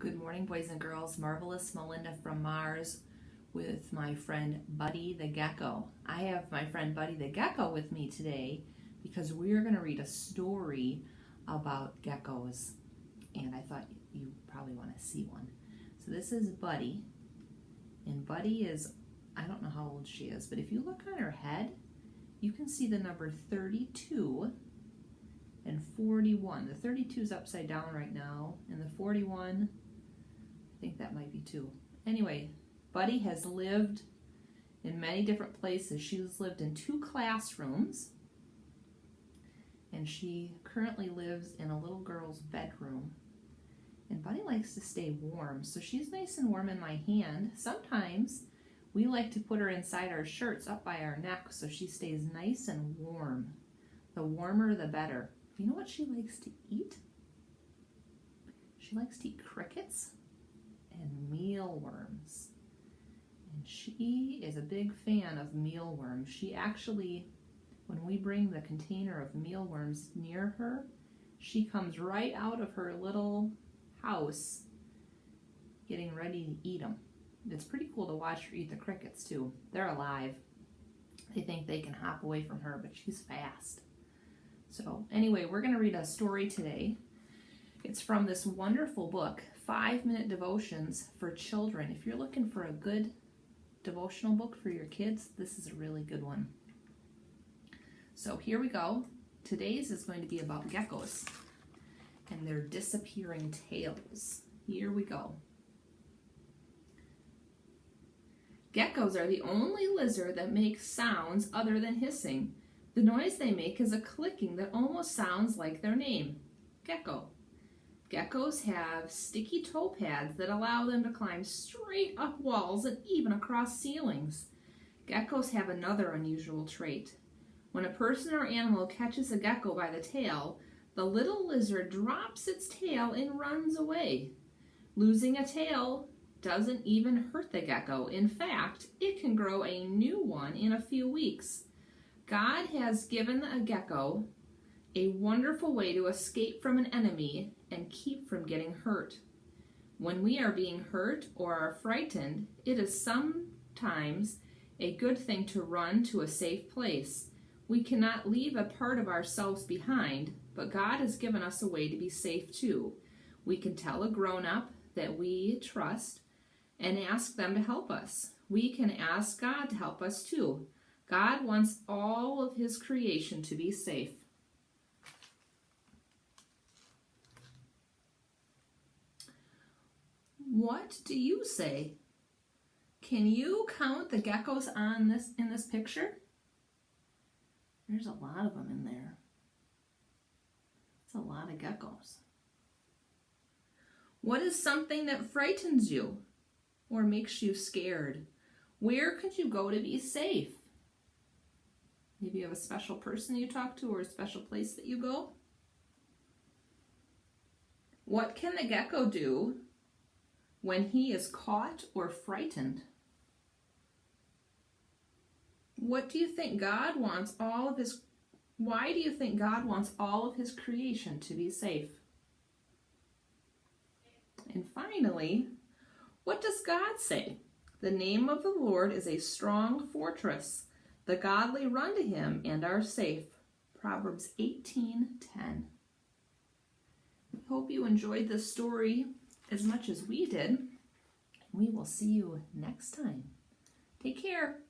Good morning, boys and girls. Marvelous Melinda from Mars with my friend Buddy the Gecko. I have my friend Buddy the Gecko with me today because we're going to read a story about geckos, and I thought you probably want to see one. So this is Buddy, and Buddy is, I don't know how old she is, but if you look on her head, you can see the number 32 and 41. The 32 is upside down right now, and the 41, I think that might be 2. Anyway, Buddy has lived in many different places. She's lived in 2 classrooms, and she currently lives in a little girl's bedroom. And Buddy likes to stay warm, so she's nice and warm in my hand. Sometimes we like to put her inside our shirts up by our neck so she stays nice and warm. The warmer, the better. You know what she likes to eat? She likes to eat crickets and mealworms. And she is a big fan of mealworms. She actually, when we bring the container of mealworms near her, she comes right out of her little house getting ready to eat them. It's pretty cool to watch her eat the crickets too. They're alive. They think they can hop away from her, but she's fast. So anyway, we're going to read a story today. It's from this wonderful book, 5-Minute Devotions for Children. If you're looking for a good devotional book for your kids, this is a really good one. So here we go. Today's is going to be about geckos and their disappearing tails. Here we go. Geckos are the only lizard that makes sounds other than hissing. The noise they make is a clicking that almost sounds like their name, gecko. Geckos have sticky toe pads that allow them to climb straight up walls and even across ceilings. Geckos have another unusual trait. When a person or animal catches a gecko by the tail, the little lizard drops its tail and runs away. Losing a tail doesn't even hurt the gecko. In fact, it can grow a new one in a few weeks. God has given a gecko a wonderful way to escape from an enemy and keep from getting hurt. When we are being hurt or are frightened, it is sometimes a good thing to run to a safe place. We cannot leave a part of ourselves behind, but God has given us a way to be safe too. We can tell a grown-up that we trust and ask them to help us. We can ask God to help us too. God wants all of His creation to be safe. What do you say? Can you count the geckos in this picture? There's a lot of them in there. It's a lot of geckos. What is something that frightens you or makes you scared? Where could you go to be safe? Maybe you have a special person you talk to or a special place that you go. What can the gecko do when he is caught or frightened? Why do you think God wants all of His creation to be safe? And finally, what does God say? The name of the Lord is a strong fortress. The godly run to Him and are safe. Proverbs 18:10. We hope you enjoyed this story as much as we did. We will see you next time. Take care.